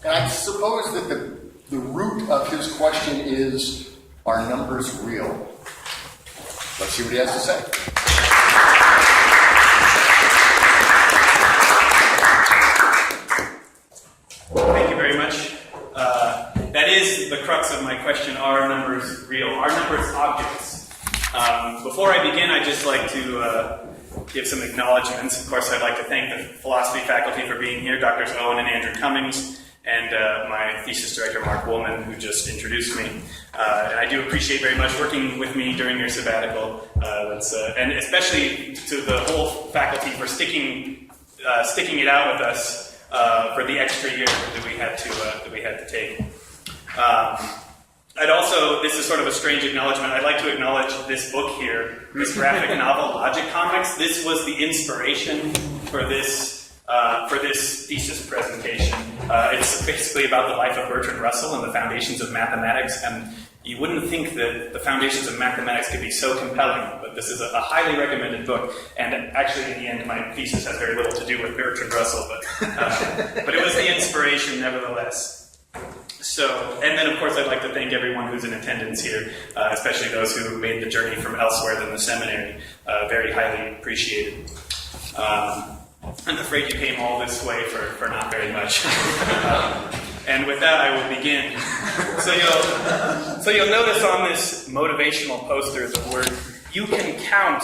And I suppose that the root of his question is, are numbers real? Let's see what he has to say. Thank you very much. That is the crux of my question, are numbers real? Are numbers objects? Before I begin, I'd just like to give some acknowledgments. Of course, I'd like to thank the philosophy faculty for being here, Drs. Owen and Andrew Cummings, and my thesis director, Mark Woolman, who just introduced me. And I do appreciate very much working with me during your sabbatical, and especially to the whole faculty for sticking it out with us for the extra year that we had to take. I'd also, this is sort of a strange acknowledgement, I'd like to acknowledge this book here, this graphic novel, Logic Comics. This was the inspiration for this thesis presentation. It's basically about the life of Bertrand Russell and the foundations of mathematics, and you wouldn't think that the foundations of mathematics could be so compelling, but this is a highly recommended book, and actually in the end my thesis has very little to do with Bertrand Russell, but it was the inspiration nevertheless. So, and then of course I'd like to thank everyone who's in attendance here, especially those who made the journey from elsewhere than the seminary. Very highly appreciated. And the Frege came all this way for not very much. And with that, I will begin. So you'll notice on this motivational poster the word, "You can count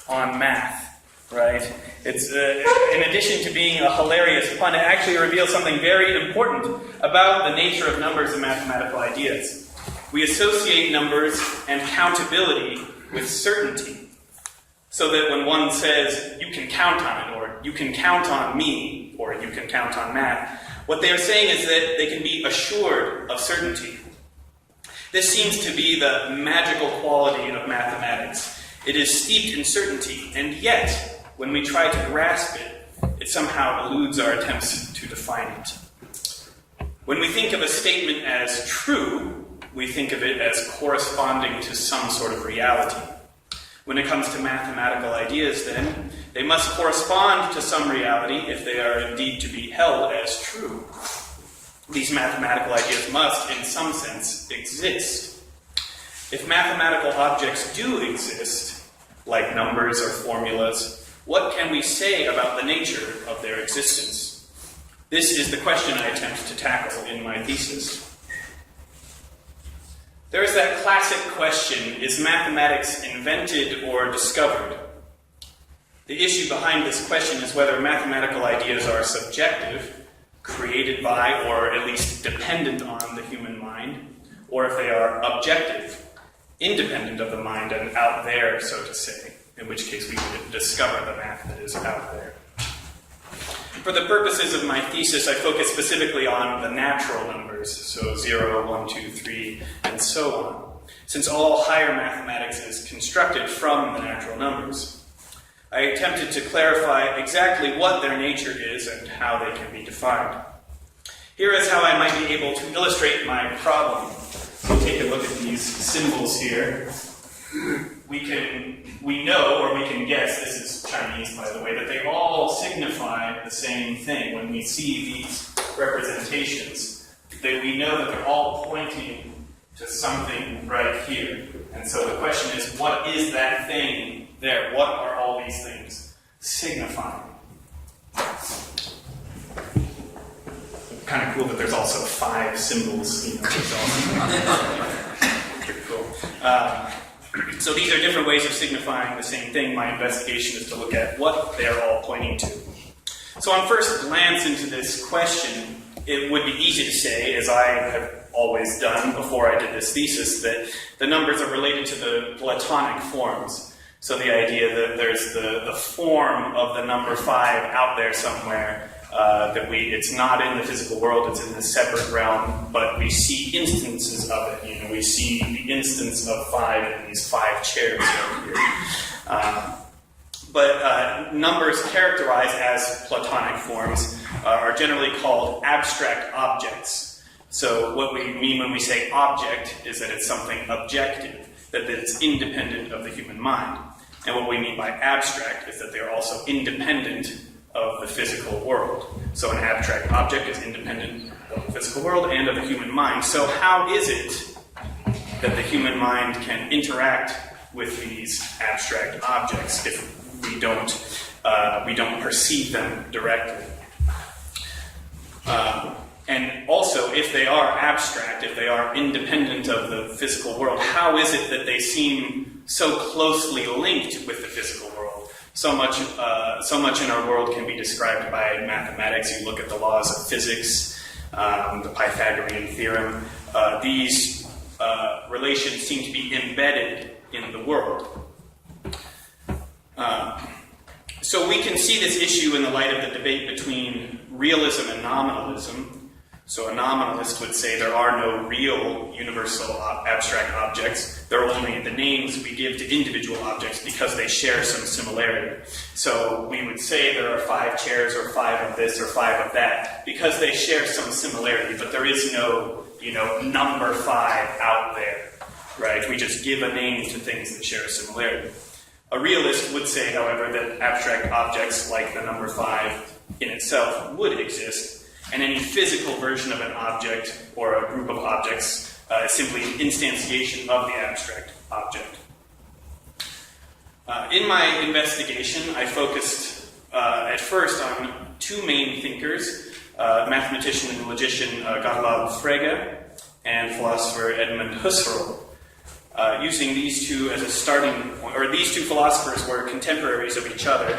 on math," right? It's, in addition to being a hilarious pun, it actually reveals something very important about the nature of numbers and mathematical ideas. We associate numbers and countability with certainty. So that when one says, "You can count on it," or "You can count on me," or "You can count on math," what they are saying is that they can be assured of certainty. This seems to be the magical quality of mathematics. It is steeped in certainty, and yet, when we try to grasp it, it somehow eludes our attempts to define it. When we think of a statement as true, we think of it as corresponding to some sort of reality. When it comes to mathematical ideas, then, they must correspond to some reality if they are indeed to be held as true. These mathematical ideas must, in some sense, exist. If mathematical objects do exist, like numbers or formulas, what can we say about the nature of their existence? This is the question I attempt to tackle in my thesis. There is that classic question, is mathematics invented or discovered? The issue behind this question is whether mathematical ideas are subjective, created by or at least dependent on the human mind, or if they are objective, independent of the mind and out there, so to say, in which case we would discover the math that is out there. For the purposes of my thesis, I focus specifically on the natural numbers, so 0, 1, 2, 3, and so on, since all higher mathematics is constructed from the natural numbers. I attempted to clarify exactly what their nature is and how they can be defined. Here is how I might be able to illustrate my problem. So take a look at these symbols here. We know, or we can guess, this is Chinese by the way, that they all signify the same thing. When we see these representations, that we know that they're all pointing to something right here. And so the question is, what is that thing there? What are all these things signifying? Kind of cool that there's also 5 symbols, which is also pretty cool. So these are different ways of signifying the same thing. My investigation is to look at what they're all pointing to. So on first glance into this question, it would be easy to say, as I have always done before I did this thesis, that the numbers are related to the Platonic forms. So the idea that there's the form of the number 5 out there somewhere, it's not in the physical world, it's in this separate realm, but we see instances of it. We see the instance of 5 in these 5 chairs over here. But numbers characterized as Platonic forms are generally called abstract objects. So what we mean when we say object is that it's something objective, that it's independent of the human mind. And what we mean by abstract is that they're also independent of the physical world. So an abstract object is independent of the physical physical world and of the human mind. So how is it that the human mind can interact with these abstract objects if we don't perceive them directly? And also, if they are abstract, if they are independent of the physical world, how is it that they seem so closely linked with the physical world? So much in our world can be described by mathematics. You look at the laws of physics, the Pythagorean theorem. These relations seem to be embedded in the world. So we can see this issue in the light of the debate between realism and nominalism. So a nominalist would say there are no real universal abstract objects. There are only the names we give to individual objects because they share some similarity. So we would say there are 5 chairs or 5 of this or 5 of that because they share some similarity, but there is no, number 5 out there, right? We just give a name to things that share a similarity. A realist would say, however, that abstract objects like the number 5 in itself would exist, and any physical version of an object or a group of objects is simply an instantiation of the abstract object. In my investigation, I focused at first on 2 main thinkers, mathematician and logician Gottlob Frege and philosopher Edmund Husserl. Using these two as a starting point, or these 2 philosophers were contemporaries of each other.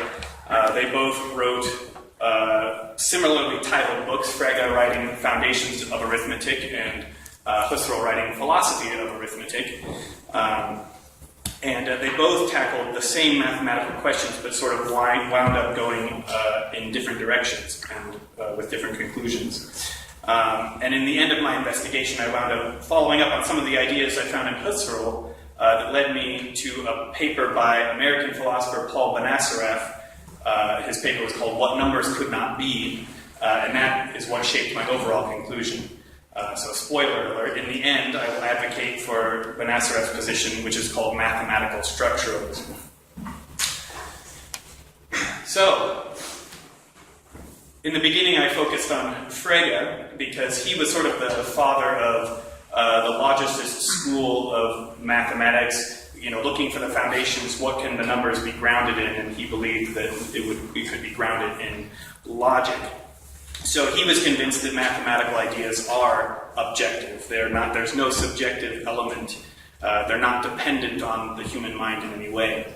They both wrote similarly titled books, Frege writing Foundations of Arithmetic and Husserl writing Philosophy of Arithmetic. And they both tackled the same mathematical questions, but sort of wound up going in different directions and with different conclusions. And in the end of my investigation, I wound up following up on some of the ideas I found in Husserl that led me to a paper by American philosopher Paul Benacerraf. His paper was called What Numbers Could Not Be, and that is what shaped my overall conclusion. So spoiler alert, in the end, I will advocate for Benacerraf's position, which is called mathematical structuralism. So, in the beginning, I focused on Frege because he was sort of the father of the logicist school of mathematics, looking for the foundations, what can the numbers be grounded in, and he believed that it could be grounded in logic. So he was convinced that mathematical ideas are objective. There's no subjective element. They're not dependent on the human mind in any way.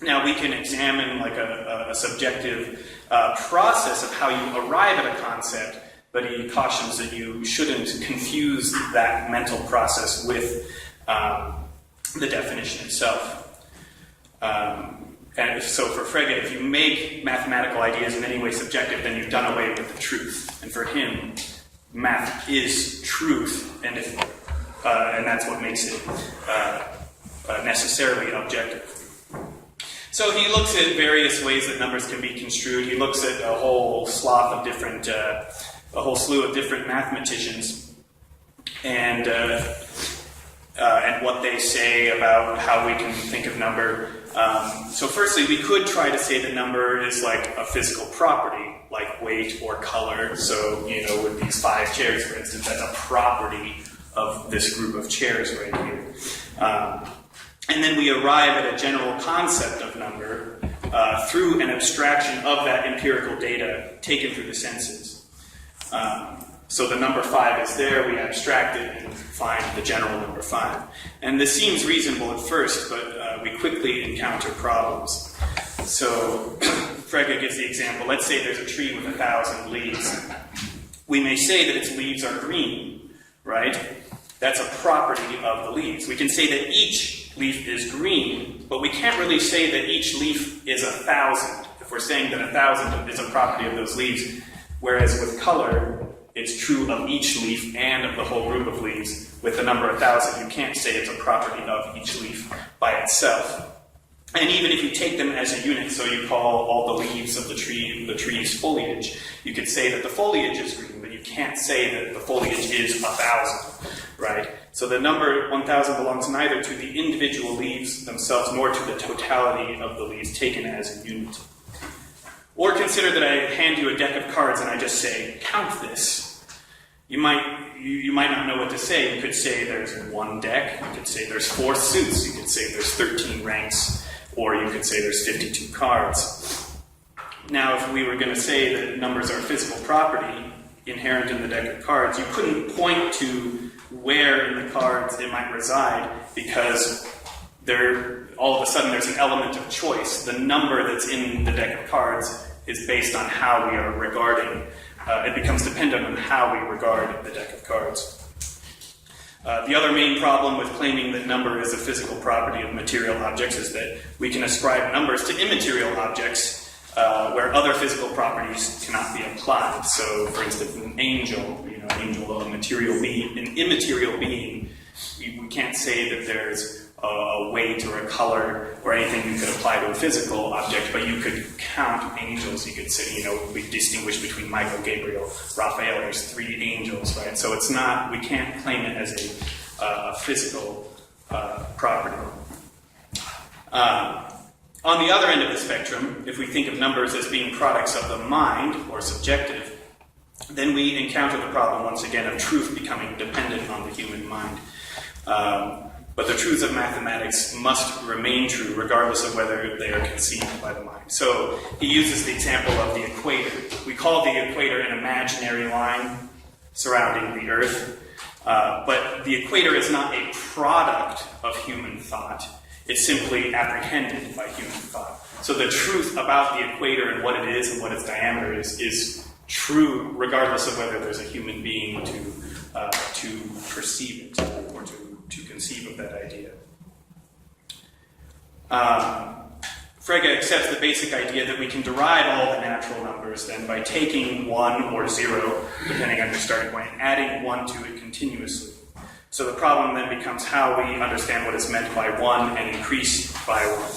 Now we can examine like a subjective process of how you arrive at a concept, but he cautions that you shouldn't confuse that mental process with the definition itself. And so for Frege, if you make mathematical ideas in any way subjective, then you've done away with the truth. And for him, math is truth, and that's what makes it necessarily objective. So he looks at various ways that numbers can be construed. He looks at a whole slew of different mathematicians, and what they say about how we can think of number. So firstly, we could try to say that number is like a physical property, like weight or color. So, with these 5 chairs, for instance, that's a property of this group of chairs right here. And then we arrive at a general concept of number through an abstraction of that empirical data taken through the senses. So the number 5 is there, we abstract it and find the general number 5. And this seems reasonable at first, but we quickly encounter problems. So Frege gives the example, let's say there's a tree with 1,000 leaves. We may say that its leaves are green, right? That's a property of the leaves. We can say that each leaf is green, but we can't really say that each leaf is 1,000. If we're saying that 1,000 is a property of those leaves, whereas with color, it's true of each leaf and of the whole group of leaves. With the number 1,000, you can't say it's a property of each leaf by itself. And even if you take them as a unit, so you call all the leaves of the tree's foliage, you could say that the foliage is green, but you can't say that the foliage is 1,000, right? So the number 1,000 belongs neither to the individual leaves themselves nor to the totality of the leaves taken as a unit. Or consider that I hand you a deck of cards and I just say, count this. you might not know what to say. You could say there's one deck, you could say there's 4 suits, you could say there's 13 ranks, or you could say there's 52 cards. Now, if we were going to say that numbers are physical property inherent in the deck of cards, you couldn't point to where in the cards it might reside, because all of a sudden there's an element of choice. The number that's in the deck of cards is based on how we are regarding. It becomes dependent on how we regard the deck of cards. The other main problem with claiming that number is a physical property of material objects is that we can ascribe numbers to immaterial objects where other physical properties cannot be applied. So, for instance, an angel, an angel, a material being, an immaterial being, we can't say that there's a weight or a color or anything you could apply to a physical object, but you could count angels. You could say, we distinguish between Michael, Gabriel, Raphael. There's 3 angels, right? So it's not, we can't claim it as a physical property. On the other end of the spectrum, if we think of numbers as being products of the mind or subjective, then we encounter the problem once again of truth becoming dependent on the human mind. But the truths of mathematics must remain true regardless of whether they are conceived by the mind. So he uses the example of the equator. We call the equator an imaginary line surrounding the Earth, but the equator is not a product of human thought. It's simply apprehended by human thought. So the truth about the equator and what it is and what its diameter is true regardless of whether there's a human being to perceive it or to conceive of that idea. Frege accepts the basic idea that we can derive all the natural numbers then by taking 1 or 0, depending on your starting point, and adding 1 to it continuously. So the problem then becomes how we understand what is meant by 1 and increase by 1.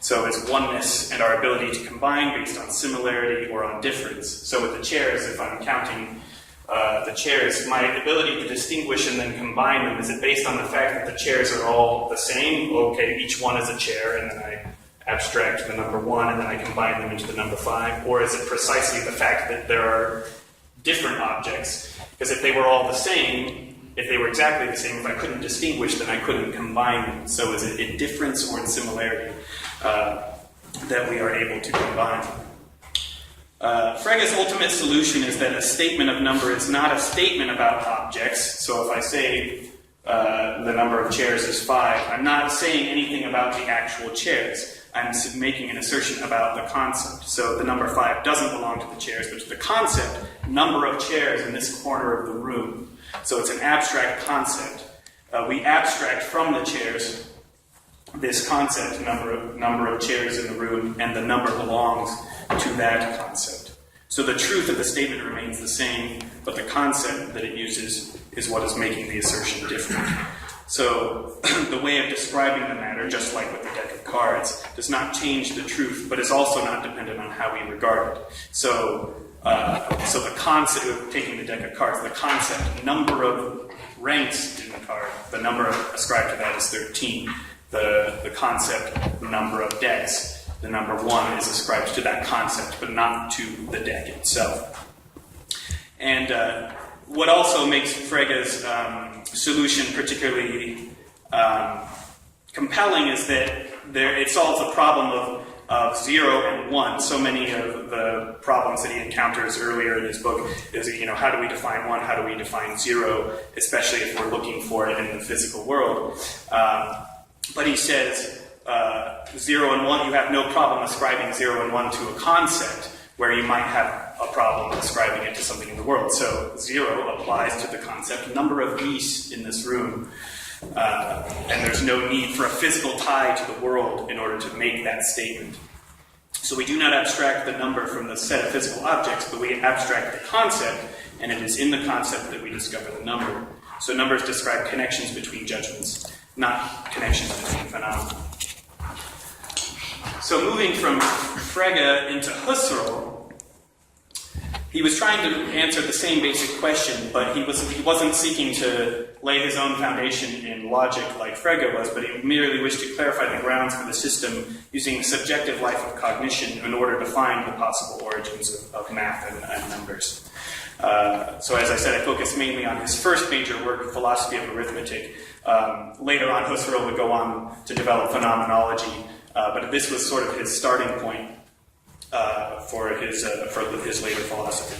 So it's oneness and our ability to combine based on similarity or on difference. So with the chairs, if I'm counting the chairs, my ability to distinguish and then combine them, is it based on the fact that the chairs are all the same? Okay, each one is a chair, and then I abstract the number 1, and then I combine them into the number 5? Or is it precisely the fact that there are different objects? Because if they were all the same, if they were exactly the same, if I couldn't distinguish, then I couldn't combine them. So is it a difference or in similarity that we are able to combine? Frege's ultimate solution is that a statement of number is not a statement about objects. So if I say the number of chairs is 5, I'm not saying anything about the actual chairs. I'm making an assertion about the concept. So the number 5 doesn't belong to the chairs, but to the concept, number of chairs in this corner of the room. So it's an abstract concept. We abstract from the chairs this concept, number of chairs in the room, and the number belongs to that concept. So the truth of the statement remains the same, but the concept that it uses is what is making the assertion different. So the way of describing the matter, just like with the deck of cards, does not change the truth, but is also not dependent on how we regard it. So the concept of taking the deck of cards, the concept, number of ranks in the card, the number ascribed to that is 13. The concept, number of decks, the number 1 is ascribed to that concept, but not to the deck itself. And what also makes Frege's solution particularly compelling is that it solves the problem of 0 and 1. So many of the problems that he encounters earlier in his book is, how do we define 1? How do we define 0? Especially if we're looking for it in the physical world. But he says 0 and 1, you have no problem ascribing 0 and 1 to a concept, where you might have a problem ascribing it to something in the world. So 0 applies to the concept, number of geese in this room. And there's no need for a physical tie to the world in order to make that statement. So we do not abstract the number from the set of physical objects, but we abstract the concept, and it is in the concept that we discover the number. So numbers describe connections between judgments, not connections between phenomena. So moving from Frege into Husserl, he was trying to answer the same basic question, but he wasn't seeking to lay his own foundation in logic like Frege was, but he merely wished to clarify the grounds for the system using the subjective life of cognition in order to find the possible origins of math and numbers. So as I said, I focused mainly on his first major work, Philosophy of Arithmetic. Later on, Husserl would go on to develop phenomenology, but this was sort of his starting point for his later philosophy.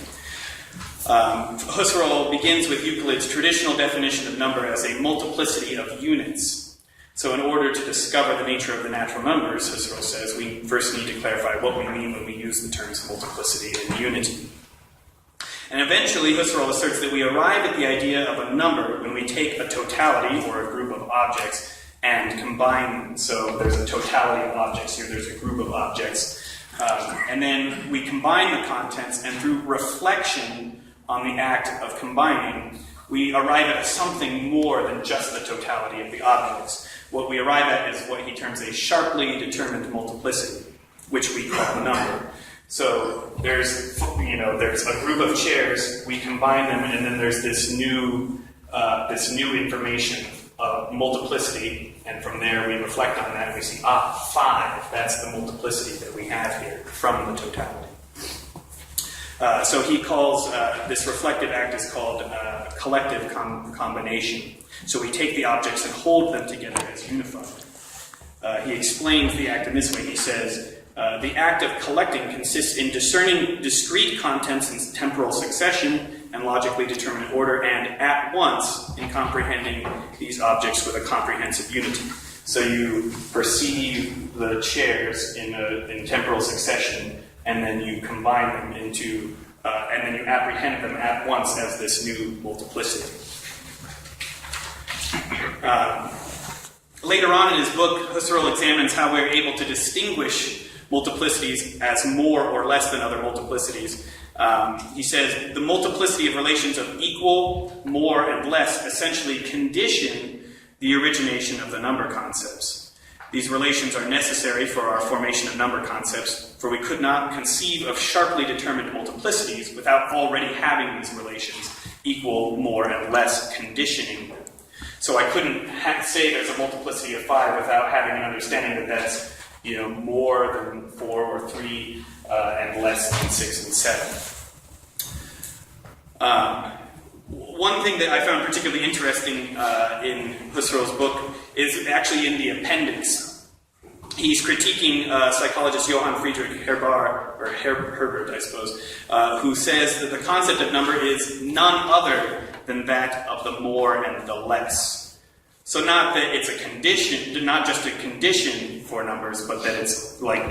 Husserl begins with Euclid's traditional definition of number as a multiplicity of units. So in order to discover the nature of the natural numbers, Husserl says, we first need to clarify what we mean when we use the terms multiplicity and unity. And eventually, Husserl asserts that we arrive at the idea of a number when we take a totality, or a group of objects, and combine them. So there's a totality of objects here, there's a group of objects. And then we combine the contents, and through reflection on the act of combining, we arrive at something more than just the totality of the objects. What we arrive at is what he terms a sharply determined multiplicity, which we call a number. So there's a group of chairs, we combine them, and then there's this new information of multiplicity, and from there we reflect on that and we see, 5, that's the multiplicity that we have here from the totality. So he calls this reflective act is called collective combination. So we take the objects and hold them together as unified. He explains the act in this way. He says, the act of collecting consists in discerning discrete contents in temporal succession and logically determinate order, and at once in comprehending these objects with a comprehensive unity. So you perceive the chairs in temporal succession, and then you combine them into, and then you apprehend them at once as this new multiplicity. Later on in his book, Husserl examines how we're able to distinguish multiplicities as more or less than other multiplicities. He says, the multiplicity of relations of equal, more, and less essentially condition the origination of the number concepts. These relations are necessary for our formation of number concepts, for we could not conceive of sharply determined multiplicities without already having these relations, equal, more, and less, conditioning them. So I couldn't say there's a multiplicity of 5 without having an understanding that that's more than 4 or 3 and less than 6 and 7. One thing that I found particularly interesting in Husserl's book is actually in the appendix. He's critiquing psychologist Johann Friedrich Herbert, I suppose, who says that the concept of number is none other than that of the more and the less. So not that it's a condition, not just a condition for numbers, but that it's like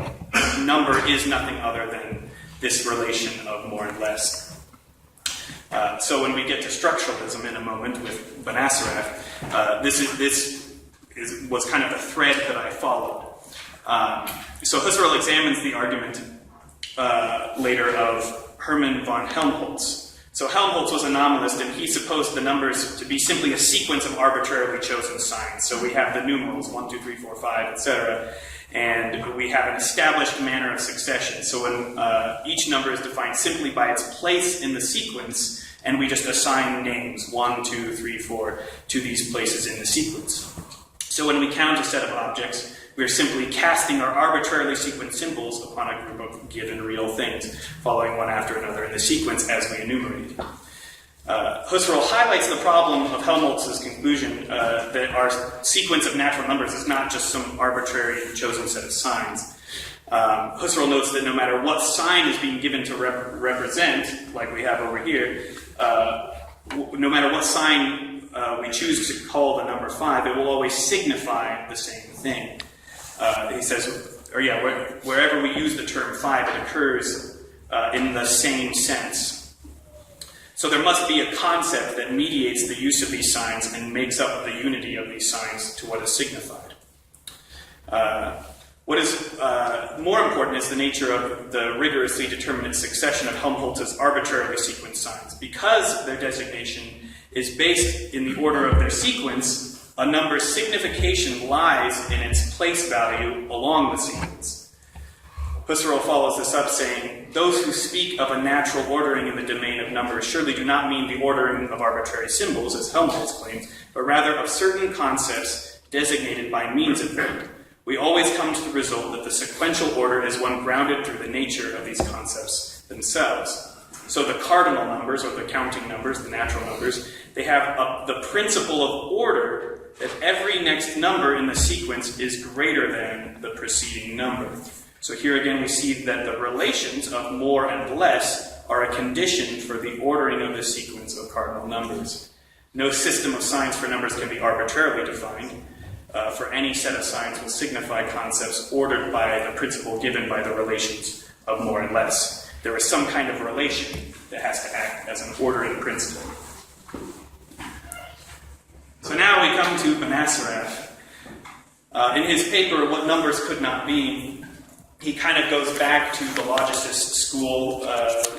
number is nothing other than this relation of more and less. So when we get to structuralism in a moment with Benacerraf, this was kind of the thread that I followed. So Husserl examines the argument later of Hermann von Helmholtz. So Helmholtz was a nominalist, and he supposed the numbers to be simply a sequence of arbitrarily chosen signs. So we have the numerals 1, 2, 3, 4, 5, etc., and we have an established manner of succession. So when each number is defined simply by its place in the sequence, and we just assign names 1, 2, 3, 4 to these places in the sequence. So when we count a set of objects, we're simply casting our arbitrarily sequenced symbols upon a group of given real things, following one after another in the sequence as we enumerate. Husserl highlights the problem of Helmholtz's conclusion that our sequence of natural numbers is not just some arbitrary chosen set of signs. Husserl notes that no matter what sign is being given to represent, like we have over here, no matter what sign we choose to call the number 5, it will always signify the same thing. He says, wherever we use the term 5, it occurs in the same sense. So there must be a concept that mediates the use of these signs and makes up the unity of these signs to what is signified. What is more important is the nature of the rigorously determinate succession of Helmholtz's arbitrarily sequenced signs. Because their designation is based in the order of their sequence, a number's signification lies in its place value along the sequence. Husserl follows this up saying, those who speak of a natural ordering in the domain of numbers surely do not mean the ordering of arbitrary symbols, as Helmholtz claims, but rather of certain concepts designated by means of them. We always come to the result that the sequential order is one grounded through the nature of these concepts themselves. So the cardinal numbers, or the counting numbers, the natural numbers, they have the principle of order that every next number in the sequence is greater than the preceding number. So here again we see that the relations of more and less are a condition for the ordering of the sequence of cardinal numbers. No system of signs for numbers can be arbitrarily defined, for any set of signs will signify concepts ordered by the principle given by the relations of more and less. There is some kind of relation that has to act as an ordering principle. So now we come to Benacerraf. In his paper, What Numbers Could Not Be, he kind of goes back to the logicist school,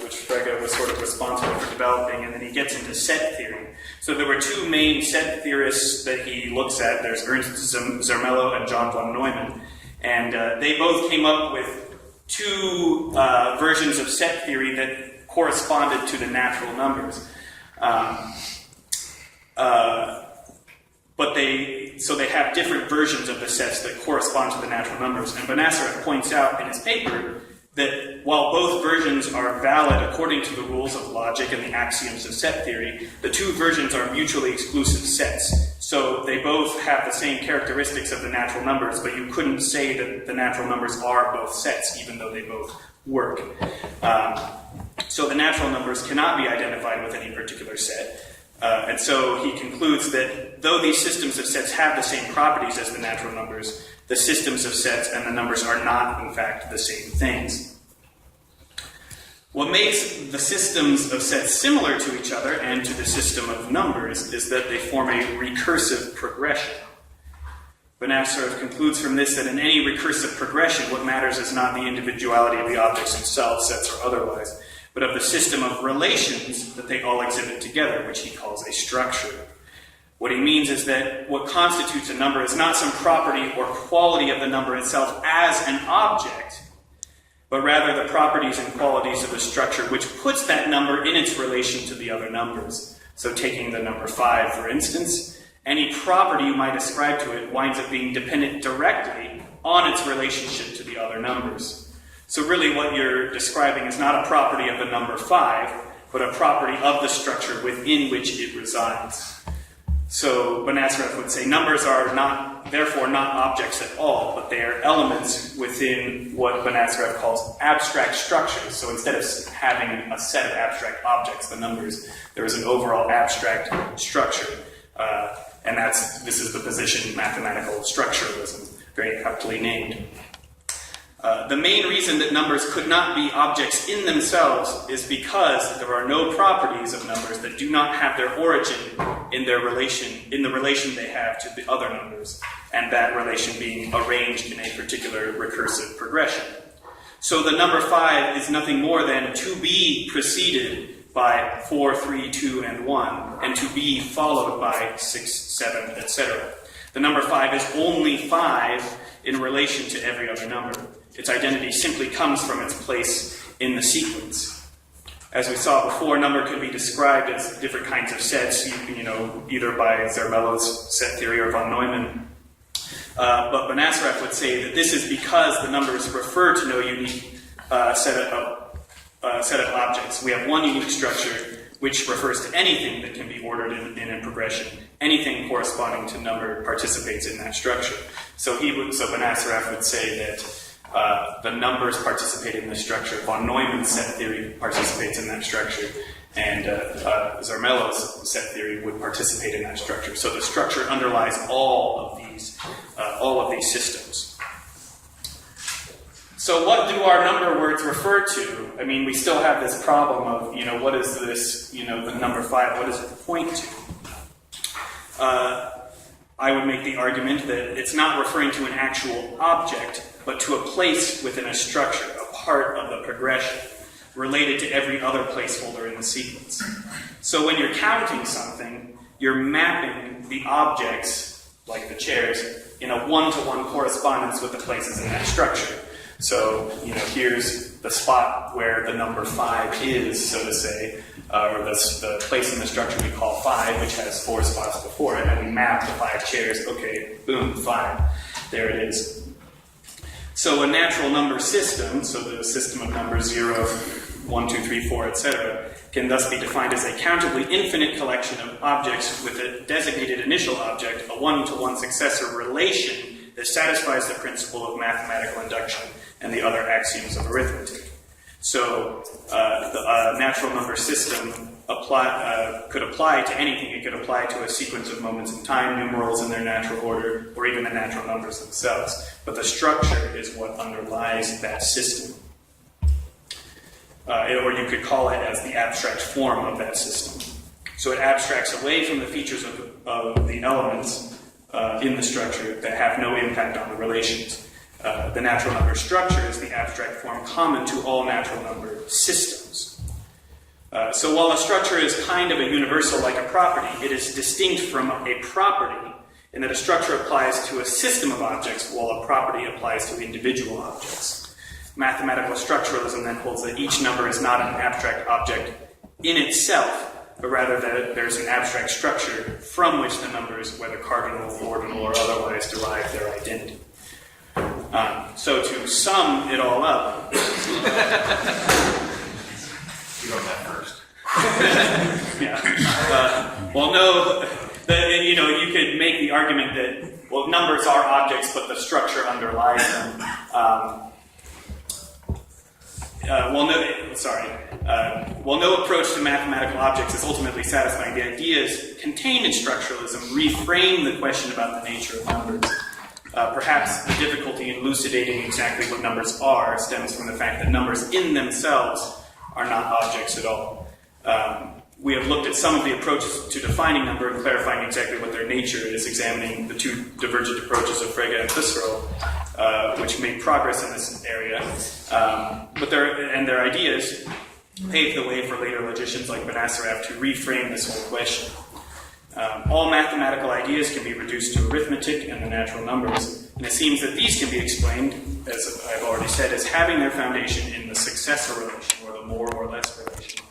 which Frege was sort of responsible for developing, and then he gets into set theory. So there were two main set theorists that he looks at. There's Ernst Zermelo and John von Neumann. And they both came up with two versions of set theory that corresponded to the natural numbers. So they have different versions of the sets that correspond to the natural numbers. And Benacerraf points out in his paper that while both versions are valid according to the rules of logic and the axioms of set theory, the two versions are mutually exclusive sets. So they both have the same characteristics of the natural numbers, but you couldn't say that the natural numbers are both sets, even though they both work. So the natural numbers cannot be identified with any particular set. And so he concludes that though these systems of sets have the same properties as the natural numbers, the systems of sets and the numbers are not, in fact, the same things. What makes the systems of sets similar to each other and to the system of numbers is that they form a recursive progression. Benacerraf concludes from this that in any recursive progression, what matters is not the individuality of the objects themselves, sets or otherwise, but of the system of relations that they all exhibit together, which he calls a structure. What he means is that what constitutes a number is not some property or quality of the number itself as an object, but rather the properties and qualities of the structure which puts that number in its relation to the other numbers. So taking the number 5, for instance, any property you might ascribe to it winds up being dependent directly on its relationship to the other numbers. So really what you're describing is not a property of the number 5, but a property of the structure within which it resides. So Benacerraf would say numbers are therefore not objects at all, but they are elements within what Benacerraf calls abstract structures. So instead of having a set of abstract objects, the numbers, there is an overall abstract structure. And this is the position mathematical structuralism, very aptly named. The main reason that numbers could not be objects in themselves is because there are no properties of numbers that do not have their origin in the relation they have to the other numbers, and that relation being arranged in a particular recursive progression. So the number 5 is nothing more than to be preceded by 4, 3, 2, and 1, and to be followed by 6, 7, etc. The number 5 is only 5 in relation to every other number. Its identity simply comes from its place in the sequence. As we saw before, number could be described as different kinds of sets, either by Zermelo's set theory or von Neumann. But Benacerraf would say that this is because the numbers refer to no unique set of objects. We have one unique structure which refers to anything that can be ordered in a progression. Anything corresponding to number participates in that structure. So Benacerraf would say that the numbers participate in this structure. Von Neumann's set theory participates in that structure, and Zermelo's set theory would participate in that structure. So the structure underlies all of these systems. So what do our number words refer to? I mean, we still have this problem of, what is this, the number 5, what does it point to? I would make the argument that it's not referring to an actual object, but to a place within a structure, a part of the progression, related to every other placeholder in the sequence. So when you're counting something, you're mapping the objects, like the chairs, in a one-to-one correspondence with the places in that structure. So, here's the spot where the number 5 is, so to say, or the place in the structure we call 5, which has 4 spots before it, and we map the 5 chairs. Okay, boom, 5. There it is. So a natural number system, so the system of numbers 0, 1, 2, 3, 4, etc., can thus be defined as a countably infinite collection of objects with a designated initial object, a one-to-one successor relation that satisfies the principle of mathematical induction and the other axioms of arithmetic. So the natural number system could apply to anything. It could apply to a sequence of moments in time, numerals in their natural order, or even the natural numbers themselves. But the structure is what underlies that system. Or you could call it as the abstract form of that system. So it abstracts away from the features of the elements in the structure that have no impact on the relations. The natural number structure is the abstract form common to all natural number systems. So while a structure is kind of a universal like a property, it is distinct from a property in that a structure applies to a system of objects while a property applies to individual objects. Mathematical structuralism then holds that each number is not an abstract object in itself, but rather that there's an abstract structure from which the numbers, whether cardinal, ordinal, or otherwise, derive their identity. So to sum it all up... You go that first. Yeah. Well, no, you could make the argument that, well, numbers are objects, but the structure underlies them. No approach to mathematical objects is ultimately satisfying. The ideas contained in structuralism reframe the question about the nature of numbers. Perhaps the difficulty in elucidating exactly what numbers are stems from the fact that numbers in themselves are not objects at all. We have looked at some of the approaches to defining number and clarifying exactly what their nature is, examining the two divergent approaches of Frege and Husserl, which made progress in this area. But their ideas paved the way for later logicians like Benacerraf to reframe this whole question. All mathematical ideas can be reduced to arithmetic and the natural numbers, and it seems that these can be explained, as I've already said, as having their foundation in the successor relation, or the more or less relation.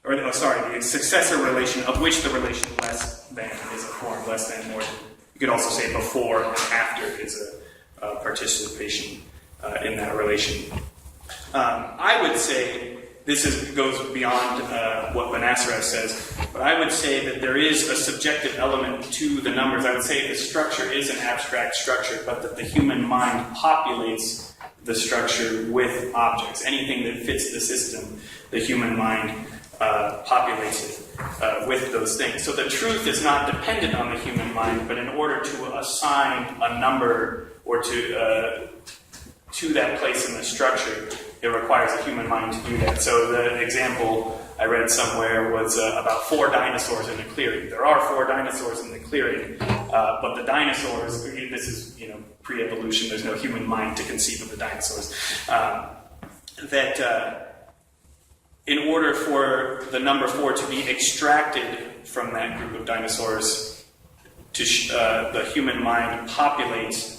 The successor relation of which the relation less than is a form, less than, more than. You could also say before and after is a participation in that relation. I would say, goes beyond what Benacerraf says, but I would say that there is a subjective element to the numbers. I would say the structure is an abstract structure, but that the human mind populates the structure with objects. Anything that fits the system, the human mind populates it with those things. So the truth is not dependent on the human mind, but in order to assign a number or to that place in the structure, it requires a human mind to do that. So the example I read somewhere was about 4 dinosaurs in a clearing. There are 4 dinosaurs in the clearing, but the dinosaurs, this is pre-evolution, there's no human mind to conceive of the dinosaurs, in order for the number 4 to be extracted from that group of dinosaurs, the human mind populates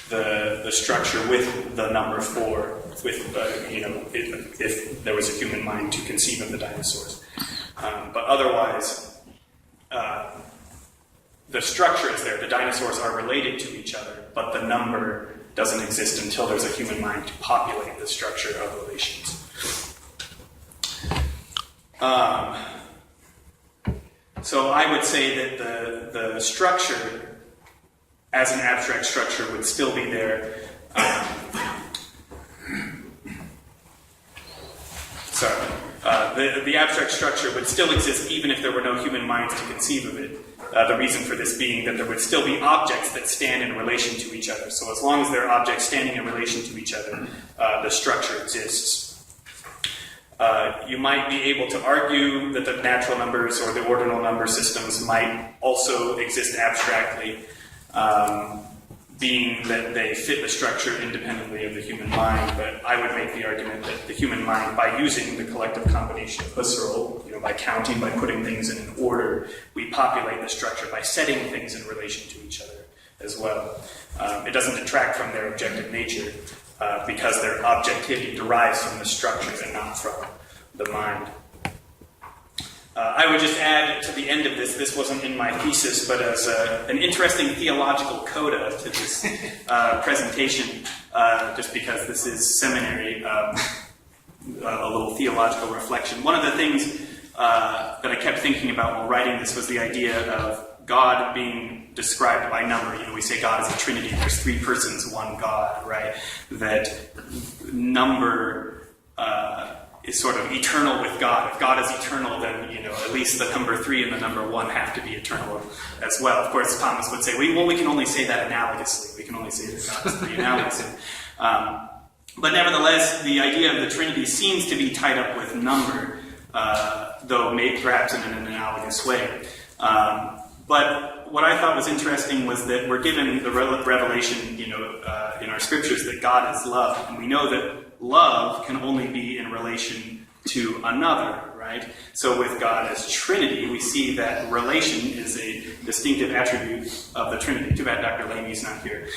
the structure with the number 4, if there was a human mind to conceive of the dinosaurs. But otherwise, the structure is there. The dinosaurs are related to each other, but the number doesn't exist until there's a human mind to populate the structure of relations. So I would say that the structure as an abstract structure would still be there. The abstract structure would still exist even if there were no human minds to conceive of it. The reason for this being that there would still be objects that stand in relation to each other. So as long as there are objects standing in relation to each other, the structure exists. You might be able to argue that the natural numbers or the ordinal number systems might also exist abstractly, being that they fit the structure independently of the human mind. But I would make the argument that the human mind, by using the collective combination of Husserl, by counting, by putting things in an order, we populate the structure by setting things in relation to each other as well. It doesn't detract from their objective nature, because their objectivity derives from the structure and not from the mind. I would just add to the end of this wasn't in my thesis, but as an interesting theological coda to this presentation, just because this is seminary. a little theological reflection. One of the things that I kept thinking about while writing this was the idea of God being described by number. You know, we say God is a trinity. There's three persons, one God, right? That number is sort of eternal with God. If God is eternal, then, you know, at least the number 3 and the number 1 have to be eternal as well. Of course, Thomas would say, we can only say that analogously. We can only say that God is 3 analogously. But nevertheless, the idea of the Trinity seems to be tied up with number, though maybe perhaps in an analogous way. But what I thought was interesting was that we're given the revelation, you know, in our scriptures that God is love, and we know that love can only be in relation to another, right? So with God as Trinity, we see that relation is a distinctive attribute of the Trinity. Too bad Dr. Lamey's not here.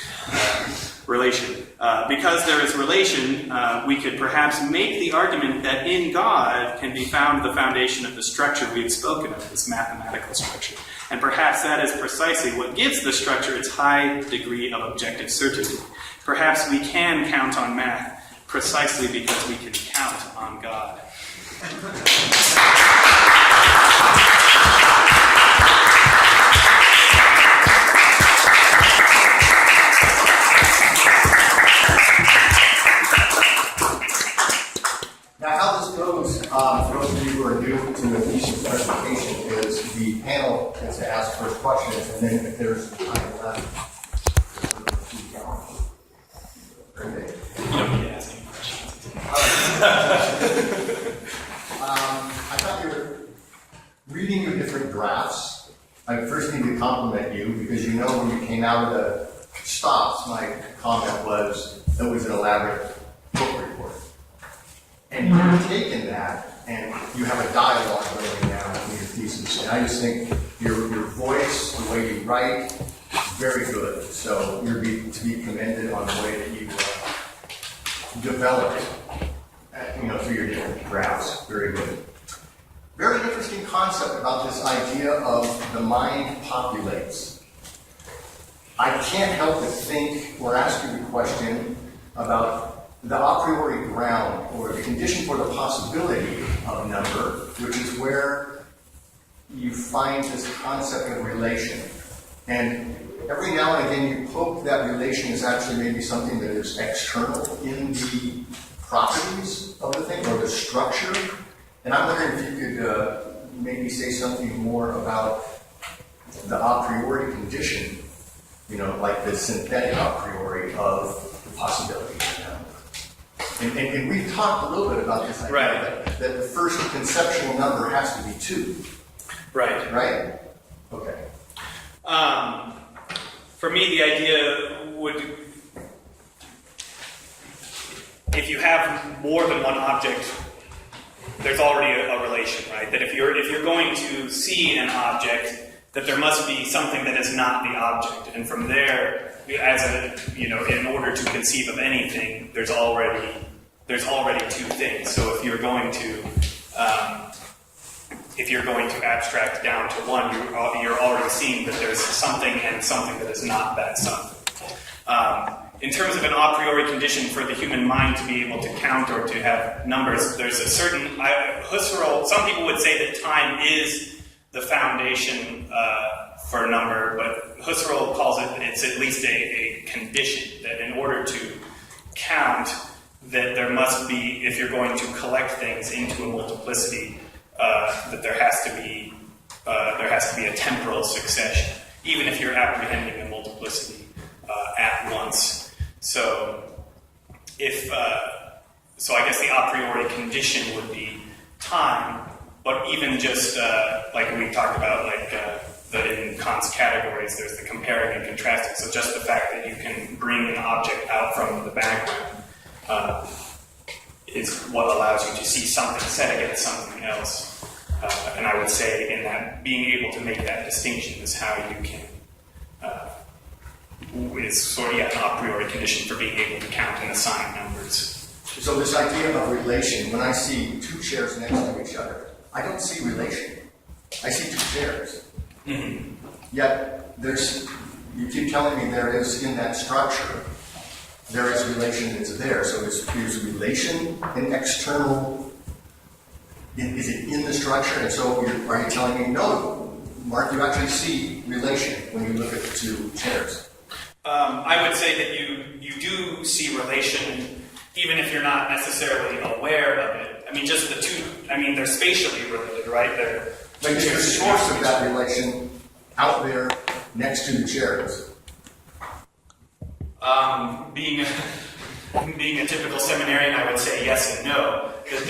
Relation. Because there is relation, we could perhaps make the argument that in God can be found the foundation of the structure we had spoken of, this mathematical structure. And perhaps that is precisely what gives the structure its high degree of objective certainty. Perhaps we can count on math precisely because we can count on God. Now, how this goes, for those of you who are new to the thesis presentation, is the panel gets to ask first questions, and then if there's time left, okay. You don't need to ask any questions. I thought you were reading your different drafts. I first need to compliment you, because you know when you came out of the stops, my comment was, it was an elaborate book report. And you've taken that, and you have a dialogue going now in your thesis. And I just think your voice, the way you write, very good. So you're to be commended on the way that you developed, through your different drafts. Very good. Very interesting concept about this idea of the mind populates. I can't help but think or ask you the question about the a priori ground, or the condition for the possibility of number, which is where you find this concept of relation. And every now and again you hope that relation is actually maybe something that is external in the properties of the thing, or the structure. And I'm wondering if you could maybe say something more about the a priori condition, like the synthetic a priori of the possibility. And we've talked a little bit about this idea, right, that the first conceptual number has to be 2. Right. Right? Okay. For me, the idea would, if you have more than one object, there's already a relation, right? That if you're going to see an object, that there must be something that is not the object, and from there, in order to conceive of anything, there's already 2 things. So if you're going to abstract down to one, you're already seeing that there's something and something that is not that something. In terms of an a priori condition for the human mind to be able to count or to have numbers, there's a certain Husserl. Some people would say that time is the foundation for number, but Husserl calls it's at least a condition that in order to count, that there must be, if you're going to collect things into a multiplicity, that there has to be a temporal succession, even if you're apprehending a multiplicity at once. So I guess the a priori condition would be time, but even just like we talked about, in Kant's categories, there's the comparing and contrasting. So just the fact that you can bring an object out from the background is what allows you to see something set against something else. And I would say in that being able to make that distinction is how you can, is sort of an a priori condition for being able to count and assign numbers. So this idea of relation, when I see 2 chairs next to each other, I don't see relation. I see 2 chairs. Mm-hmm. Yet you keep telling me there is in that structure there is relation that's there. So is relation an external, is it in the structure? And so are you telling me, no, Mark, you actually see relation when you look at the two chairs? I would say that you do see relation, even if you're not necessarily aware of it. I mean, just the two, they're spatially related, right? They're But is the source of that relation out there next to the chairs? Being a typical seminarian, I would say yes and no. That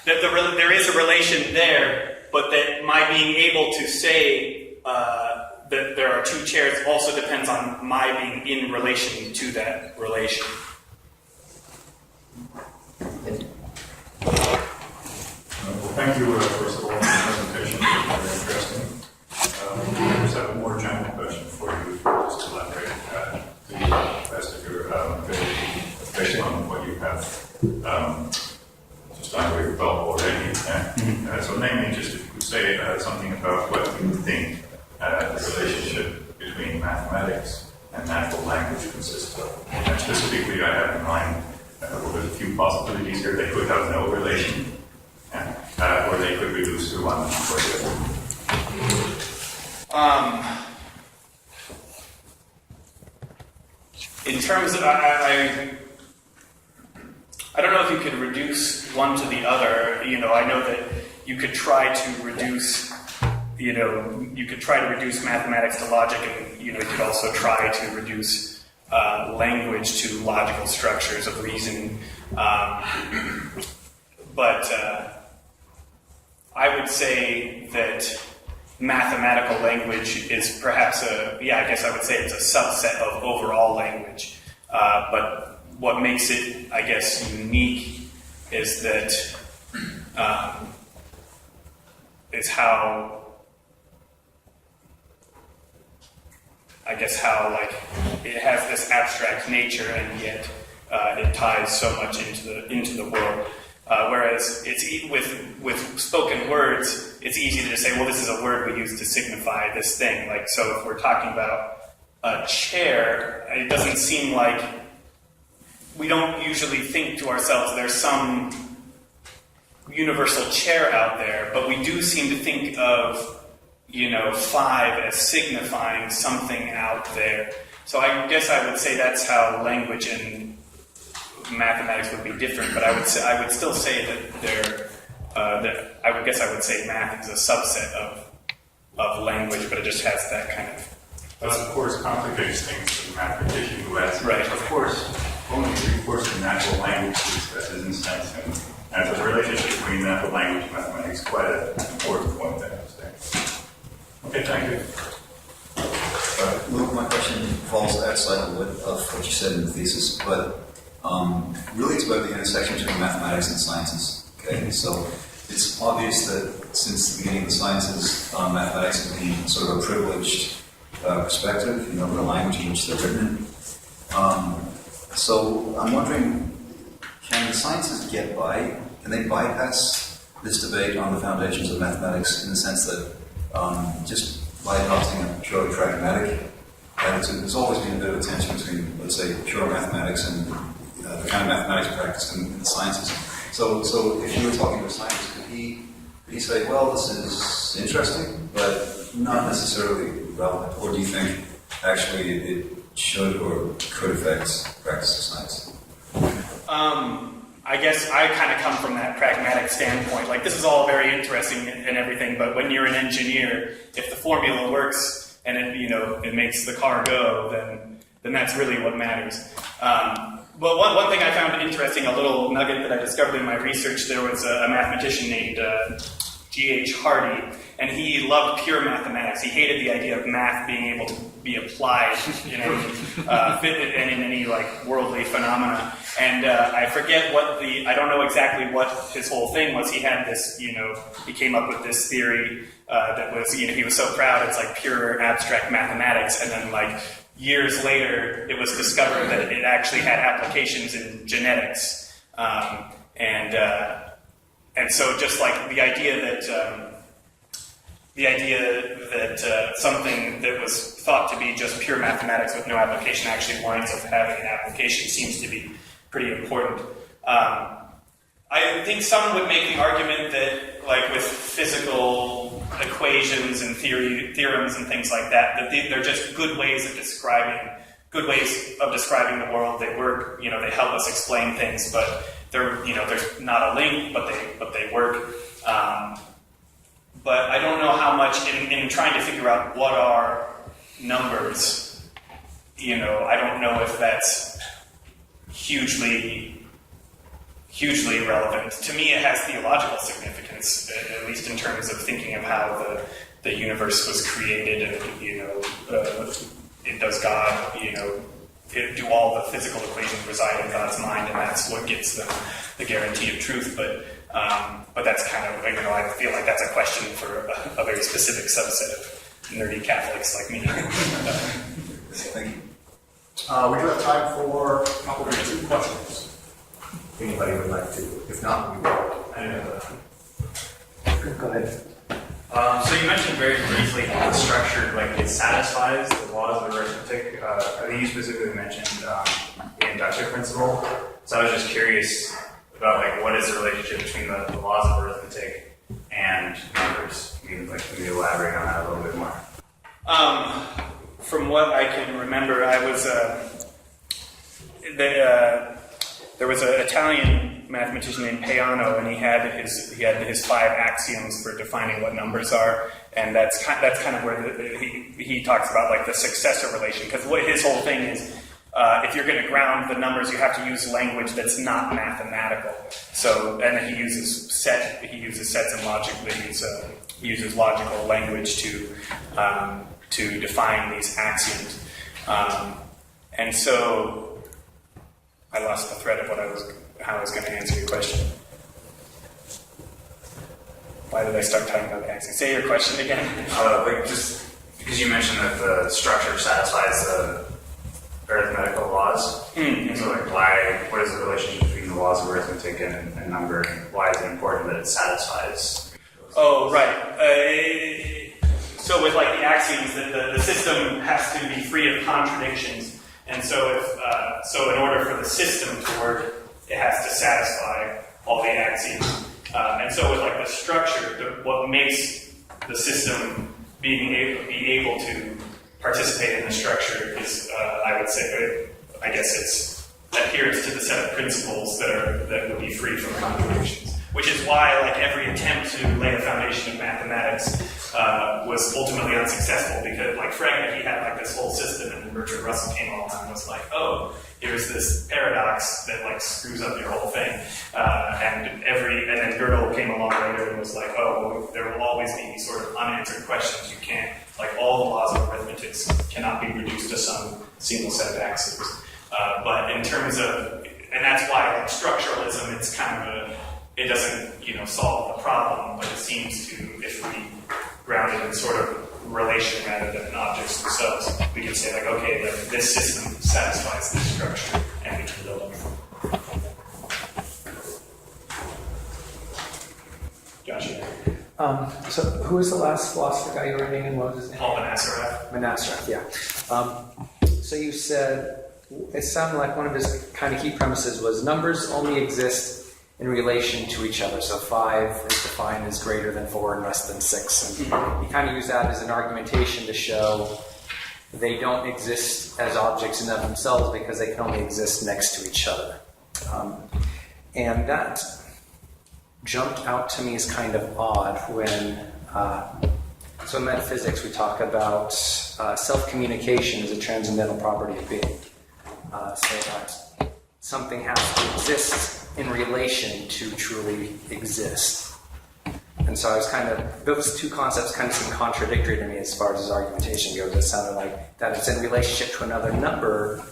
there is a relation there, but that my being able to say that there are two chairs also depends on my being in relation to that relation. Well, thank you, first of all, for the presentation. Very interesting. I just have a more general question for you, just to elaborate to the best of your ability, based on what you have just under your belt already. So, namely, just if you could say something about what you think the relationship between mathematics and natural language consists of. And specifically, I have in mind, well, there's a few possibilities here. They could have no relation. Or they could reduce to one or the other. In terms of, I don't know if you could reduce one to the other. I know that you could try to reduce, you could try to reduce mathematics to logic, and you could also try to reduce language to logical structures of reasoning. But I would say that mathematical language is perhaps I guess I would say it's a subset of overall language. But what makes it, I guess, unique is that how it has this abstract nature, and yet it ties so much into the world. Whereas it's with spoken words, it's easy to just say, well, this is a word we use to signify this thing. So if we're talking about a chair, it doesn't seem like we don't usually think to ourselves there's some universal chair out there, but we do seem to think of 5 as signifying something out there. So I guess I would say that's how language and mathematics would be different, but I would still say that I would say math is a subset of language, but it just has that kind of. That, of course, complicates things for the mathematician who has, right. Of course, only recourse to natural language to express his insights, and the relationship between natural language and mathematics is quite an important point there, I would say. Okay, thank you. Luke, my question falls outside of what you said in the thesis, but really it's about the intersection between mathematics and sciences. Okay, so it's obvious that since the beginning of the sciences, mathematics has been sort of a privileged perspective, the language in which they're written. So I'm wondering, can the sciences get by? Can they bypass this debate on the foundations of mathematics in the sense that just by adopting a purely pragmatic attitude, there's always been a bit of a tension between, let's say, pure mathematics and the kind of mathematics practiced in the sciences. So if you were talking to a scientist, could he say, well, this is interesting, but not necessarily relevant? Or do you think actually it should or could affect practice of science? I guess I kind of come from that pragmatic standpoint. This is all very interesting and everything, but when you're an engineer, if the formula works and it makes the car go, then that's really what matters. Well, one thing I found interesting, a little nugget that I discovered in my research, there was a mathematician named G.H. Hardy, and he loved pure mathematics. He hated the idea of math being able to be applied in any worldly phenomena. And I forget I don't know exactly what his whole thing was. He had this, he came up with this theory that was, he was so proud it's pure abstract mathematics, and then years later, it was discovered that it actually had applications in genetics. And so just the idea that the idea that something that was thought to be just pure mathematics with no application actually winds up having an application seems to be pretty important. I think some would make the argument that, like with physical equations and theorems and things like that, that they're just good ways of describing the world. They work, they help us explain things, but they're, there's not a link, but they work. But I don't know how much in trying to figure out what are numbers. I don't know if that's hugely relevant. To me, it has theological significance, at least in terms of thinking of how the universe was created, and does God, do all the physical equations reside in God's mind, and that's what gives them the guarantee of truth. But that's kind of, I feel like that's a question for a very specific subset of nerdy Catholics like me. Thank you. We do have time for probably 2 questions. Anybody would like to? If not, we will. Go ahead. So you mentioned very briefly how the structure, it satisfies the laws of arithmetic. I think you specifically mentioned the inductive principle. So I was just curious about what is the relationship between the laws of arithmetic and numbers. Can you elaborate on that a little bit more? From what I can remember, I was there was an Italian mathematician named Peano, and he had his 5 axioms for defining what numbers are, and that's kind of where he talks about the successor relation, because what his whole thing is, if you're going to ground the numbers, you have to use language that's not mathematical. So, and then he uses sets and logic. He uses logical language to define these axioms, and so. I lost the thread of how I was going to answer your question. Why did I start talking about the axioms? Say your question again. Just because you mentioned that the structure satisfies the arithmetical laws. Mm-hmm. So, what is the relationship between the laws of arithmetic and number, and why is it important that it satisfies? Oh, right. So with the axioms, the system has to be free of contradictions. And so, in order for the system to work, it has to satisfy all the axioms. And so, with the structure, what makes the system be able to participate in the structure is, I would say, I guess it's adherence to the set of principles that would be free from contradictions. Which is why, every attempt to lay a foundation of mathematics was ultimately unsuccessful, because, Frege, he had this whole system, and then Bertrand Russell came along and was like, oh, here's this paradox that screws up your whole thing, and then Gödel came along later and was like, oh, well, there will always be sort of unanswered questions. You can't, all the laws of arithmetic cannot be reduced to some single set of axioms. But in terms of, and that's why structuralism, it's kind of it doesn't, solve the problem, but it seems to, if we ground it in sort of relation rather than in objects themselves, we can say okay, this system satisfies this structure, and we can build on it. Josh. So who was the last philosopher guy you were reading, and what was his name? Paul Manasaraf, yeah. So you said, it sounded like one of his kind of key premises was numbers only exist in relation to each other. So 5 is defined as greater than 4 and less than 6. And he kind of used that as an argumentation to show they don't exist as objects in and of themselves because they can only exist next to each other. And that jumped out to me as kind of odd when, so in metaphysics we talk about self-communication as a transcendental property of being. So that something has to exist in relation to truly exist. And so I was those 2 concepts kind of seem contradictory to me as far as his argumentation goes. It sounded like that it's in relationship to another number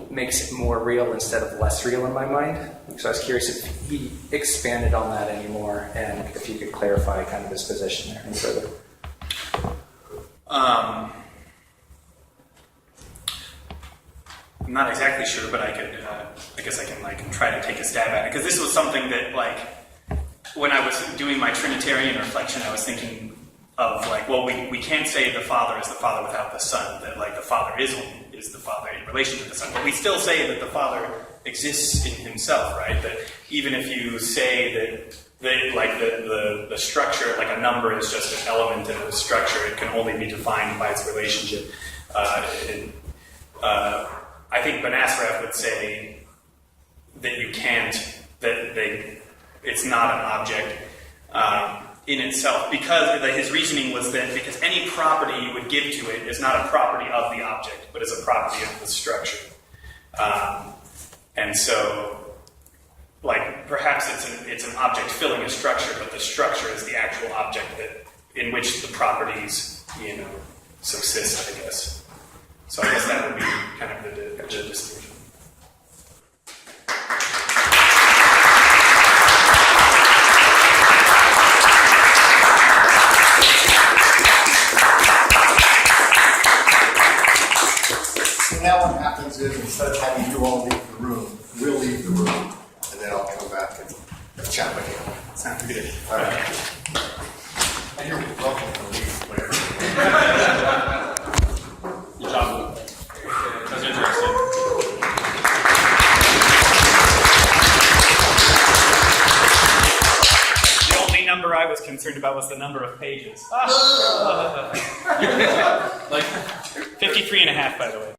makes it more real instead of less real in my mind. So I was curious if he expanded on that anymore, and if you could clarify kind of his position there any further. I'm not exactly sure, but I guess I can try to take a stab at it, because this was something that when I was doing my Trinitarian reflection, I was thinking of like, well, we can't say the Father is the Father without the Son, that like the Father is the Father in relation to the Son, but we still say that the Father exists in himself, right? That even if you say that the structure, like a number is just an element in a structure, it can only be defined by its relationship. I think Banasraf would say that you can't, it's not an object in itself, because his reasoning was that because any property you would give to it is not a property of the object, but is a property of the structure. And so, like, perhaps it's an object filling a structure, but the structure is the actual object in which the properties, subsist, I guess. So I guess that would be kind of the distinction. So now what happens is, instead of having you all leave the room, we'll leave the room, and then I'll come back and chat with you. Sounds good. All right. And you're welcome to leave whatever. Good job. That was interesting. The only number I was concerned about was the number of pages. Like 53 and a half, by the way.